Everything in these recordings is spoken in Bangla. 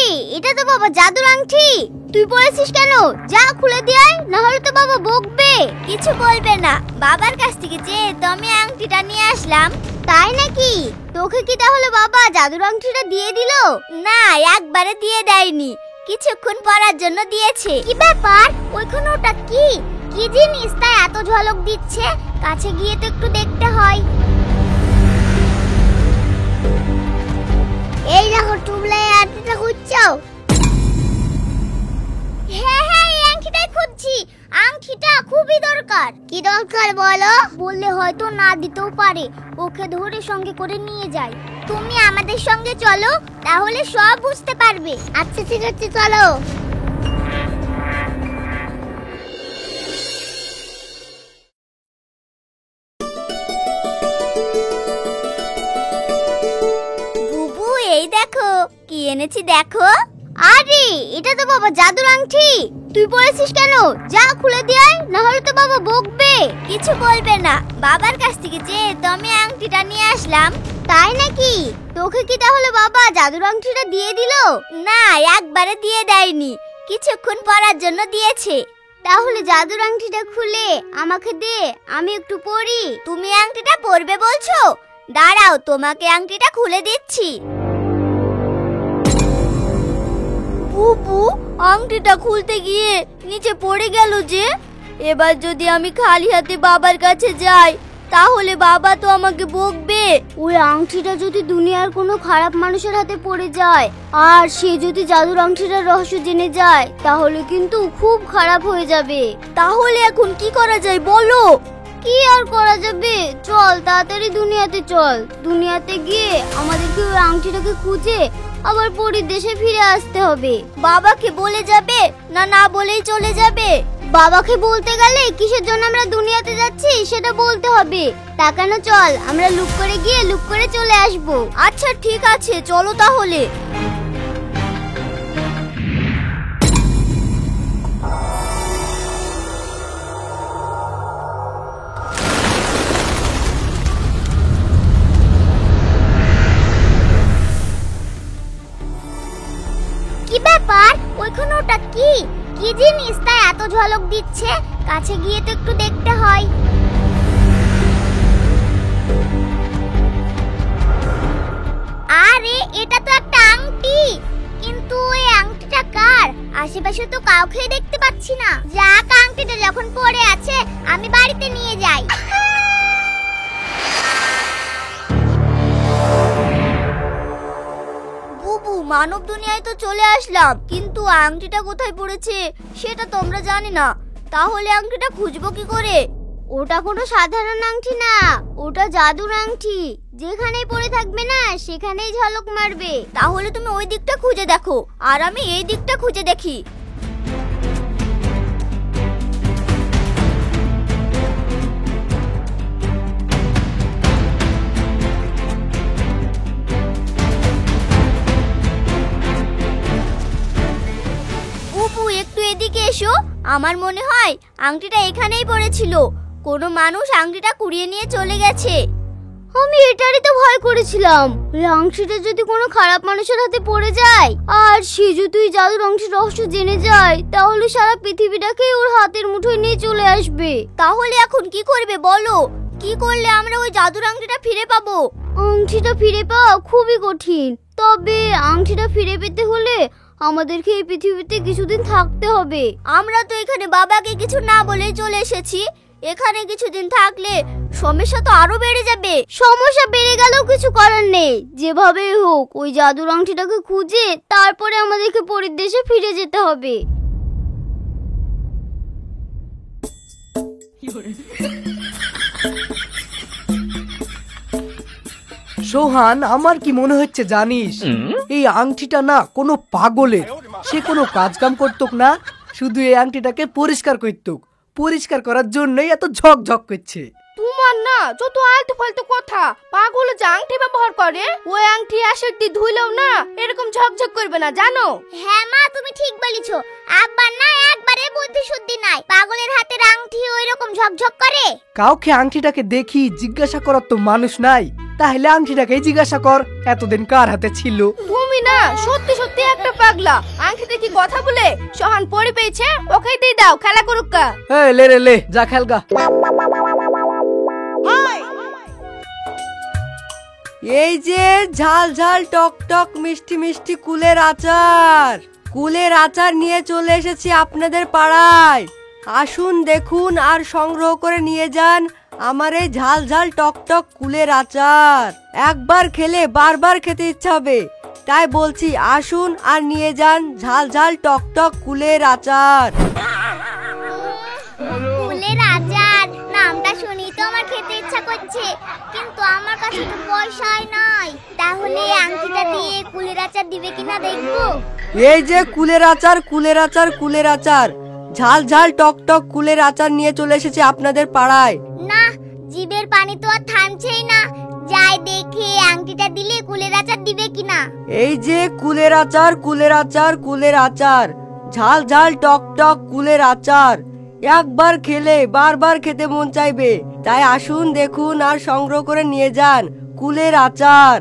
আরে এটা তো বাবা জাদুর আংটি। তুই পড়েছিস কেন? যা খুলে দিয়ে আয়, না হলে তো বাবা বকবে। কিছু বলবে না, বাবার কাছ থেকে যে আমি আংটিটা নিয়ে আসলাম। তাই নাকি? তোকে কি তাহলে বাবা জাদুর আংটিটা দিয়ে দিল? না, একবারে দিয়ে দেয়নি, কিছুক্ষণ পরার জন্য দিয়েছে। কি ব্যাপার? ওইখানে ওটা কি কি জিনিস তাই এত ঝলক দিচ্ছে? কাছে গিয়ে তো একটু দেখতে হয়। এই দেখো টুবলাই আংটিটা খুঁজছো? হ্যাঁ হ্যাঁ, এই আংটিটাই খুঁজছি। আংটিটা খুবই দরকার। কি দরকার বলো? বললে হয়তো না দিতেও পারে। ওকে ধরে সঙ্গে করে নিয়ে যাই। তুমি আমাদের সঙ্গে চলো, তাহলে সব বুঝতে পারবে। আচ্ছা ঠিক আছে, চলো। বুবু, এই দেখো কি এনেছি, দেখো। আরে এটা তো বাবা জাদুর আংটি। তুই পড়েছিস কেন? যা খুলে দিয়ে আয়, না হলে তো বাবা বকবে। কিছু বলবে না, বাবার কাছ থেকে যে আমি আংটিটা নিয়ে আসলাম। তাই নাকি? তোকে কি তাহলে বাবা জাদুর আংটিটা দিয়ে দিল? না, একবারে দিয়ে দেয়নি, কিছুক্ষণ পরার জন্য দিয়েছে। তাহলে জাদুর আংটিটা খুলে আমাকে দে, আমি একটু পরি। তুমি আংটিটা পরবে বলছো? দাঁড়াও, তোমাকে আংটিটা খুলে দিচ্ছি। বুবু, আংটিটা খুলতে গিয়ে নিচে পড়ে গেল যে। এবার যদি আমি খালি হাতে বাবার কাছে যাই, তাহলে বাবা তো আমাকে বকবে। ওই আংটিটা যদি দুনিয়ার কোনো খারাপ মানুষের হাতে পড়ে যায়, আর সে যদি জাদুর আংটিটার রহস্য জেনে যায়, তাহলে কিন্তু খুব খারাপ হয়ে যাবে। তাহলে এখন কি করা যায় বলো? কি আর করা যাবে, চল তাড়াতাড়ি দুনিয়াতে চল। দুনিয়াতে গিয়ে আমাদেরকে ওই আংটিটাকে খুঁজে আবার পরীর দেশে ফিরে আসতে হবে। বাবাকে বলে যাবে না না বলেই চলে যাবে? বাবাকে বলতে গেলে কিসের জন্য আমরা দুনিয়াতে যাচ্ছি সেটা বলতে হবে। তা কেন, চল আমরা লুক করে গিয়ে লুক করে চলে আসব। আচ্ছা ঠিক আছে, চলো তাহলে। কি ব্যাপার? ওইখানে ওটা কি কি জিনিস তাই এত ঝলক দিচ্ছে? কাছে গিয়ে তো একটু দেখতে হয়। আরে এটা তো একটা আংটি, কিন্তু এই আংটিটা কার? আশেপাশে তো কাউকে দেখতে পাচ্ছি না। যাক, আংটিটা যখন পড়ে আছে আমি বাড়িতে নিয়ে যাই। বুবু, মানব দুনিয়ায় তো চলে আসলাম, কিন্তু আংটিটা কোথায় পড়েছে সেটা তো আমরা জানি না। তাহলে আংটিটা খুঁজবো কি করে? ওটা কোনো সাধারণ আংটি না, ওটা জাদুর আংটি। যেখানেই পড়ে থাকবে না সেখানেই ঝলক মারবে। তাহলে তুমি ওই দিকটা খুঁজে দেখো, আর আমি এই দিকটা খুঁজে দেখি। বুবু, একটু এদিকে এসো। আমার মনে হয় আংটিটা এখানেই পড়েছিল। কোনো মানুষ আংটিটা কুড়িয়ে নিয়ে চলে গেছে। আমি এটারই তো ভয় করেছিলাম। এই আংটিটা যদি কোনো খারাপ মানুষের হাতে পড়ে যায়, আর সে যদি জাদুর আংটির রহস্য জেনে যায়, তাহলে সারা পৃথিবীটাকেই ওর হাতের মুঠোয় নিয়ে চলে আসবে। তাহলে এখন কি করবে বলো? কি করলে আমরা ওই জাদুর আংটিটা ফিরে পাবো? আংটিটা ফিরে পাওয়া খুবই কঠিন। তবে আংটিটা ফিরে পেতে হলে আমাদেরকে এই পৃথিবীতে কিছুদিন থাকতে হবে। আমরা তো এখানে বাবাকে কিছু না বলেই চলে এসেছি। এখানে কিছুদিন থাকলে সমস্যা তো আরো বেড়ে যাবে। সমস্যা বেড়ে গেলেও কিছু করার নেই। যেভাবে হোক ওই জাদুর আংটিটাকে খুঁজে তারপরে আমাদেরকে পরীর দেশে ফিরে যেতে হবে। সোহান, আমার কি মনে হচ্ছে জানিস, এই আংটিটা না কোনো পাগলের। সে কোনো কাজ কাম করতোক না, শুধু এই আংটিটাকে পরিষ্কার করতোক। পরিষ্কার করার জন্যই এত ঝকঝক করছে। তোমার না যত আলতু ফালতু কথা। পাগল যে আংটি ব্যবহার করে, ওই আংটি অ্যাসিড দিয়ে ধুইলেও না এরকম ঝকঝক করবে না, জানো? হ্যাঁ মা, তুমি ঠিক বলেছো। আব্বার না একবারে বুদ্ধি শুদ্ধি নাই। পাগলের হাতের আংটি ওইরকম ঝকঝক করে। কাউকে আংটিটাকে দেখি জিজ্ঞাসা করার তো মানুষ নাই, তাহলে আংটিটাকে জিজ্ঞাসা কর এতদিন কার হাতে ছিল। তুমি না সত্যি সত্যি একটা পাগল। পাগলা, আংটিতে কি কথা বলে? সোহান পড়ে পেয়েছে, ওকে দিয়ে দাও, খেলা করুক কা। এই লে রে লে, যা খেলগা। এই যে ঝাল ঝাল টক টক মিষ্টি মিষ্টি কুলের আচার, কুলের আচার নিয়ে চলে এসেছি আপনাদের পাড়ায়। আসুন দেখুন আর সংগ্রহ করে নিয়ে যান আমার এই ঝাল ঝাল টক টক কুলের আচার। একবার খেলে বারবার খেতে ইচ্ছা হবে, তাই বলছি আসুন আর নিয়ে যান ঝাল ঝাল টক টক কুলের আচার। কুলের আচার নামটা শুনি তো আমার খেতে ইচ্ছা করছে, কিন্তু আমার কাছে তো পয়সাই নাই। তাহলে এই আংটিটা দিয়ে কুলের আচার দিবে কিনা দেখবো। এই যে কুলের আচার, কুলের আচার, কুলের আচার, ঝাল ঝাল টক টক কুলের আচার নিয়ে চলে এসেছি আপনাদের পাড়ায়। না, জিভের পানি তো আর থামছেই না। যাই দেখে আংটিটা দিলে কুলের আচার দিবে কিনা। এই যে কুলের আচার, কুলের আচার, কুলের আচার, ঝাল ঝাল টক টক কুলের আচার। একবার খেলে বারবার খেতে মন চাইবে, তাই আসুন দেখুন আর সংগ্রহ করে নিয়ে যান কুলের আচার।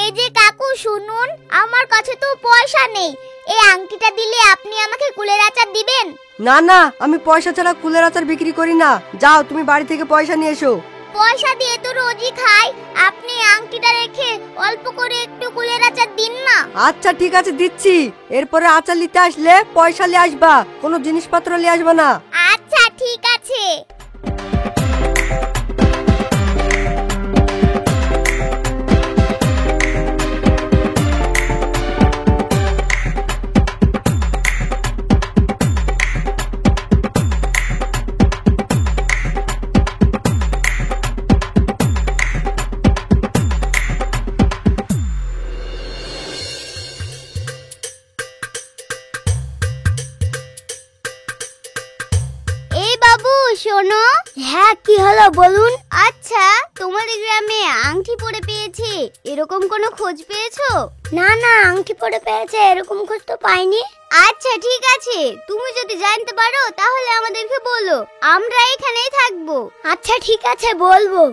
এই যে কাকু শুনুন, আমার কাছে তো পয়সা নেই। এই আংটিটা দিলে আপনি আমাকে কুলের আচার দিবেন? না না, আমি পয়সা ছাড়া কুলের আচার বিক্রি করি না। যাও তুমি বাড়ি থেকে পয়সা নিয়ে এসো। পয়সা দিয়ে তো রোজই খাই, আপনি আংটিটা রেখে অল্প করে একটু কুলের আচার দিন না। আচ্ছা ঠিক আছে দিচ্ছি, এরপরে আচার নিতে আসলে পয়সা নিয়ে আসবা, কোনো জিনিসপত্র নিয়ে আসবা না। আচ্ছা ঠিক আছে। শোনো। হ্যাঁ কি হলো বলুন। আচ্ছা তোমাদের গ্রামে আংটি পড়ে পেয়েছে এরকম কোনো খোঁজ পেয়েছো? না না, আংটি পড়ে পেয়েছে এরকম খোঁজ তো পাইনি। আচ্ছা ঠিক আছে, তুমি যদি জানতে পারো তাহলে আমাদেরকে বলো, আমরা এখানেই থাকবো। আচ্ছা ঠিক আছে, বলবো।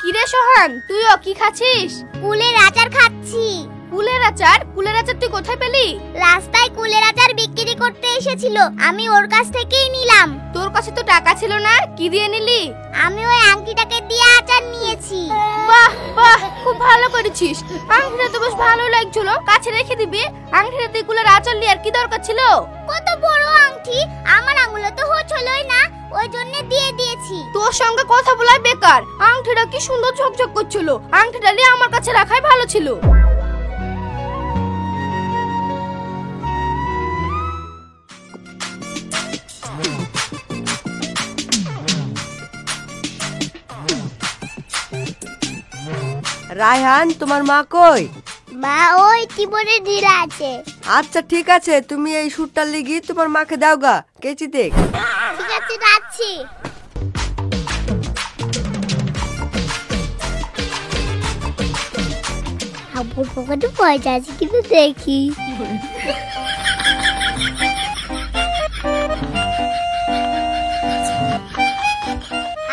কিরে সোহান, তুইও কি খাচ্ছিস? কুলের আচার খাচ্ছি। কুলের আচার? কুলের আচার তুই কোথায় পেলি? রাস্তায় কুলের আচার বিক্রি করতে এসেছিল, আমি ওর কাছ থেকেই নিলাম। তোর কাছে তো টাকা ছিল না, কি দিয়ে নিলি? আমি ওই আংটিটাকে দিয়ে আচার নিয়েছি। বাহ বাহ, খুব ভালো করেছিস। আংটিটা তো বেশ ভালো লাগছিল, কাছে রেখে দিবি। আংটিটা তুই কুলের আচার নিয়ে কি দরকার ছিল? কত বড় আংটি, আমার আঙুলে তো হচ্ছলই না, ওই জন্য দিয়ে দিয়েছি। তোর সঙ্গে কথা বলা বেকার। আংটিটা কি সুন্দর ঝকঝক করছিল, আংটিটা নিয়ে আমার কাছে রাখাই ভালো ছিল। রায়হান, তোমার মা কই? মা ওই কিবোর্ডে ঢিলা আছে। আচ্ছা ঠিক আছে, তুমি এই সুটটার লিগি তোমার মাকে দাও গা, কেচি দেখ। ঠিক আছে যাচ্ছি। আব্বুর পকেটে পয়সা আছে কিন্তু দেখি।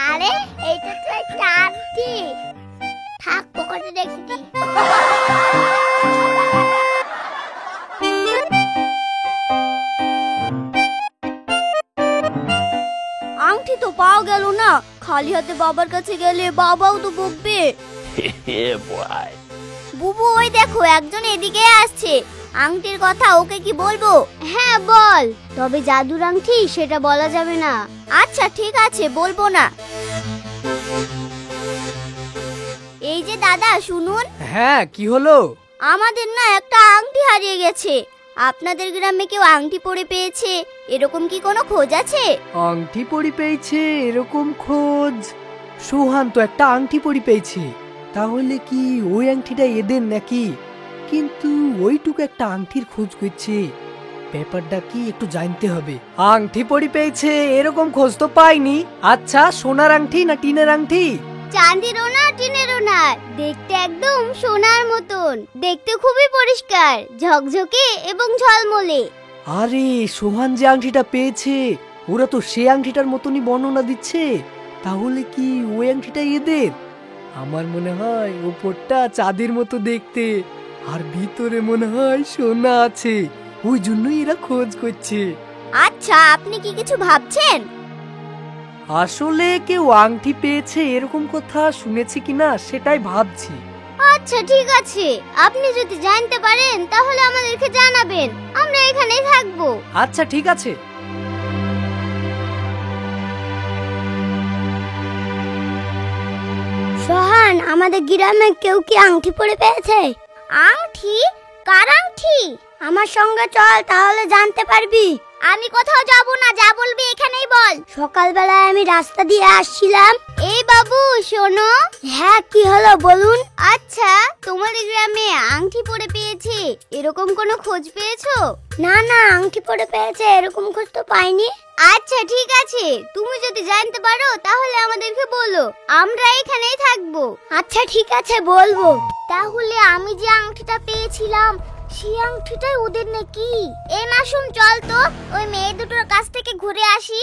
আরে এইটা তো একটা আংটি। থাক, পকেটে রেখে দিই। আংটি তো পাওয়া গেল না, খালি হাতে বাবার কাছে গেলে বাবাও তো বকবে। বুবু ওই দেখো একজন এদিকে আসছে, আংটির কথা ওকে কি বলবো? হ্যাঁ বল, তবে জাদুর আংটি সেটা বলা যাবে না। আচ্ছা ঠিক আছে, বলবো না। এই যে দাদা শুনুন। হ্যাঁ কি হলো? আমাদের না একটা আংটি হারিয়ে গেছে। আপনাদের গ্রামে কেউ আংটি পরে পেয়েছে এরকম কি কোনো খোঁজ আছে? আংটি পরি পেয়েছে এরকম খোঁজ? সোহান তো একটা আংটি পরি পেয়েছে, তাহলে কি ওই আংটিটা এদের নাকি? কিন্তু ওইটুকু একটা আংটির খোঁজ করছে, ব্যাপারটা কি একটু জানতে হবে। আংটি পরি পেয়েছে এরকম খোঁজ তো পাইনি। আচ্ছা সোনার আংটি না টিনের আংটি? চাঁদিরও না টিনেরও না, দেখতে একদম সোনার মতন, দেখতে খুবই পরিষ্কার, ঝকঝকে এবং ঝলমলে। আরে সোহান যে আংটিটা পেয়েছে ওরা তো সে আংটিটার মতনই বর্ণনা দিচ্ছে, তাহলে কি ওই আংটিটা এদের? আমার মনে হয় উপরটা চাঁদের মতো দেখতে, আর ভিতরে মনে হয় সোনা আছে, ওই জন্যই এরা খোঁজ করছে। আচ্ছা, আপনি কি কিছু ভাবছেন? আসলে কেউ আংটি পেয়েছে এরকম কথা শুনেছি কিনা সেটাই ভাবছি। আচ্ছা ঠিক আছে, আপনি যদি জানতে পারেন তাহলে আমাদেরকে জানাবেন, আমরা এখানেই থাকবো। আচ্ছা ঠিক আছে। সোহান, আমাদের গ্রামে কেউ কি আংটি পরে পেয়েছে? আংটি? কার আংটি? আমার সঙ্গে চল, তাহলে জানতে পারবি। আমি কোথাও যাব না, যা বলবি এখানেই বল। সকালবেলায় আমি রাস্তা দিয়ে আসছিলাম। এই বাবু শোনো। হ্যাঁ, কি হলো বলুন। আচ্ছা, তোমাদের গ্রামে আংটি পরে পেয়েছে এরকম কোনো খোঁজ পেয়েছো? না না, আংটি পরে পেয়েছে এরকম খোঁজ তো পাইনি। আচ্ছা ঠিক আছে, তুমি যদি জানতে পারো তাহলে আমাদেরকে বলো, আমরা এখানেই থাকবো। আচ্ছা ঠিক আছে, বলবো। তাহলে আমি যে আংটিটা পেয়েছিলাম সেই আংটিটাই ওদের নাকি? এই মাসুম, চল তো ওই মেয়ে দুটোর কাছ থেকে ঘুরে আসি।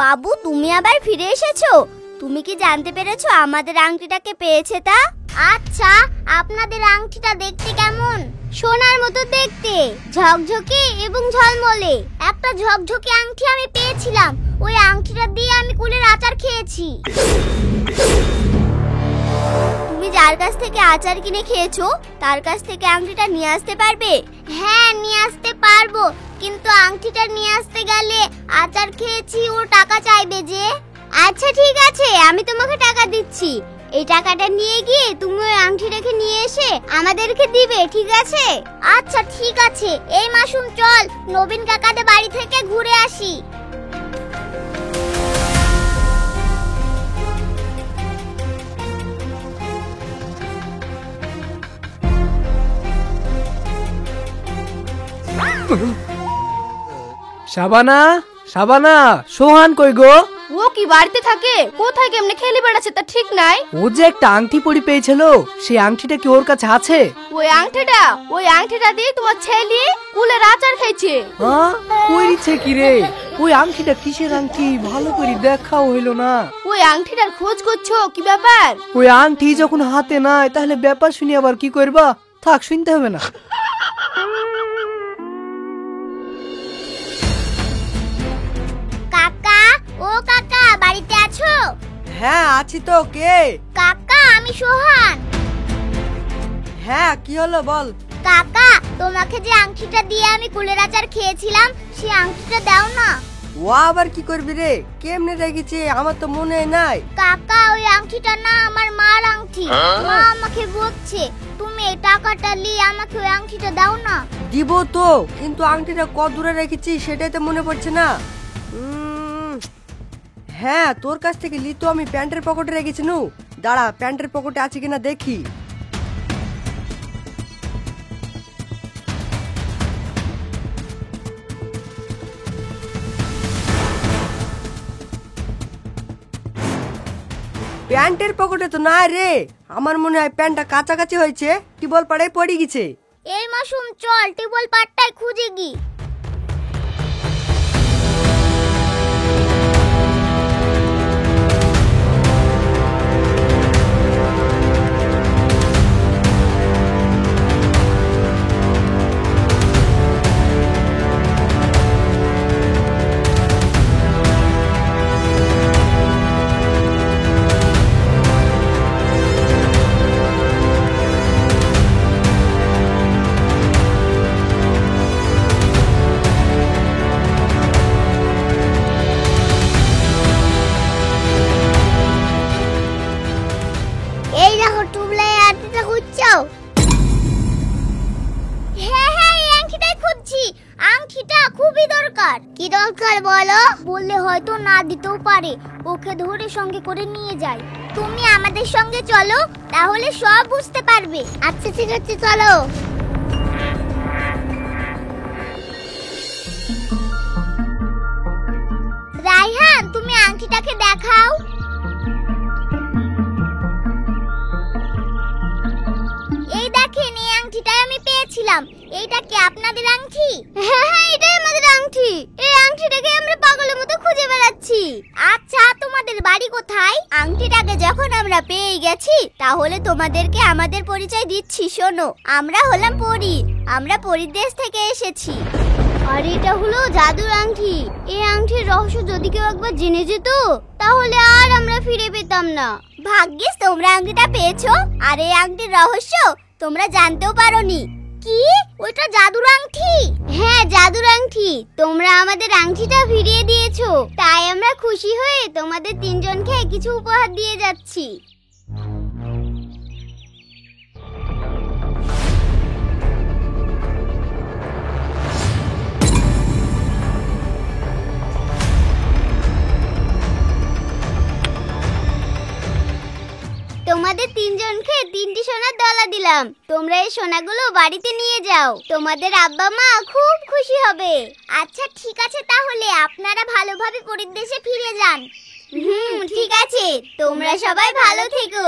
বাবু, তুমি আবার ফিরে এসেছো? তুমি কি জানতে পেরেছো আমাদের আংটিটাকে পেয়েছে তা? আচ্ছা, আপনাদের আংটিটা দেখতে কেমন? সোনার মতো দেখতে, ঝকঝকে এবং ঝলমলে। একটা ঝকঝকে আংটি আমি পেয়েছিলাম, ওই আংটিটা দিয়ে আমি কুলের আচার খেয়েছি। তুমি যার কাছ থেকে আচার কিনে খেয়েছো তার কাছ থেকে আংটিটা নিয়ে আসতে পারবে? হ্যাঁ, নিয়ে আসতে পারবো, কিন্তু আংটিটা নিয়ে আসতে গেলে আচার খেয়েছি ওর টাকা চাইবে যে। আচ্ছা ঠিক আছে, আমি তোমাকে টাকা দিচ্ছি। এই টাকাটা নিয়ে গিয়ে তুমি ওই আংটি রেখে নিয়ে এসে আমাদেরকে দিবে, ঠিক আছে? আচ্ছা ঠিক আছে। এই মাসুম, চল নবীন কাকাদের বাড়ি থেকে ঘুরে আসি। শাবানা, শাবানা, সোহান কই গো? ও কি বাড়িতে থাকে? কোথায় কেমনে খেলে বেড়াচ্ছে তা ঠিক নাই। ও যে একটা আংটি পরি পেয়েছিল, সেই আংটিটা কি ওর কাছে আছে? ওই আংটিটা দিয়ে তোমার ছেলে কুলের আচার খাইছে। হ্যাঁ, কইছে কি রে? ওই আংটিটা কিসের আংটি ভালো করে দেখাও হইলো না। ওই আংটিটার খোঁজ করছো, কি ব্যাপার? ওই আংটি যখন হাতে নাই তাহলে ব্যাপার শুনি আবার কি করবা? থাক, শুনতে হবে না। কাকা, ও কাকা, বাড়িতে আছো? হ্যাঁ আছি তো। কে? কাকা, আমি সোহান। হ্যাঁ, কি হলো বল। কাকা, তোমাকে যে আংটিটা দিয়ে আমি কুলের আচার খেয়েছিলাম সেই আংটিটা দাও না। ও আবার কি করবি রে? কেমনে রেখেছে আমার তো মনে নাই। কাকা, ওই আংটিটা না আমার মার আংটি। মা আমাকে বকছে, তুমি এই টাকাটা নিয়ে আমাকে ওই আংটিটা দাও না। দিব তো, কিন্তু আংটিটা কত দূরে রেখেছি সেটাই তো মনে পড়ছে না। হ্যাঁ, তোর কাছ থেকে লি তো আমি প্যান্টের পকেটে রেখেছি। নু দাঁড়া, প্যান্টের পকেটে আছে কিনা দেখি। প্যান্টের পকেটে তো নাই রে। আমার মনে হয় প্যান্টটা কাছাকাছি হয়েছে, টিবল পাড়ায় পড়ে গেছে। এই মাসুম, চল টিবল পাটটাই খুঁজে গি। এই দেখো, টুবলাই আংটিটা খুঁজছো? হ্যাঁ হ্যাঁ, এই আংটিটাই খুঁজছি। আংটিটা খুবই দরকার। কি দরকার বলো? বললে হয়তো না দিতেও পারে। ওকে ধরে সঙ্গে করে নিয়ে যাই। তুমি আমাদের সঙ্গে চলো, তাহলে সব বুঝতে পারবে। আচ্ছা ঠিক আছে, চলো। রাইহান, তুমি আংটিটাকে দেখাও। দেখছিলাম। এইটা কি আপনাদের আংটি? হ্যাঁ হ্যাঁ, এটাই আমাদের আংটি। এই আংটিটাকে আমরা পাগলের মতো খুঁজে বেড়াচ্ছি। আচ্ছা, তোমাদের বাড়ি কোথায়? আংটিটাকে যখন আমরা পেয়ে গেছি, তাহলে তোমাদেরকে আমাদের পরিচয় দিচ্ছি। শোনো, আমরা হলাম পরী। আমরা পরীর দেশ থেকে এসেছি। আর এটা হলো জাদুর আংটি। এই আংটির রহস্য যদি কেউ একবার জেনে যেত, তাহলে আর আমরা ফিরে পেতাম না। ভাগ্যিস তোমরা আংটিটা পেয়েছো, আর এই আংটির রহস্য তোমরা জানতেও পারোনি। কি? ওটা জাদুর আংটি? হ্যাঁ, জাদুর আংটি। তোমরা আমাদের আংটিটা ফিরিয়ে দিয়েছো, তাই আমরা খুশি হয়ে তোমাদের তিনজনকে কিছু উপহার দিয়ে যাচ্ছি। তোমাদের তিনজনকে 3টি সোনার ডলা দিলাম। তোমরা এই সোনাগুলো বাড়িতে নিয়ে যাও। তোমাদের আব্বা মা খুব খুশি হবে। আচ্ছা ঠিক আছে, তাহলে আপনারা ভালোভাবে পরীর দেশে ফিরে যান। ঠিক আছে, তোমরা সবাই ভালো থেকো।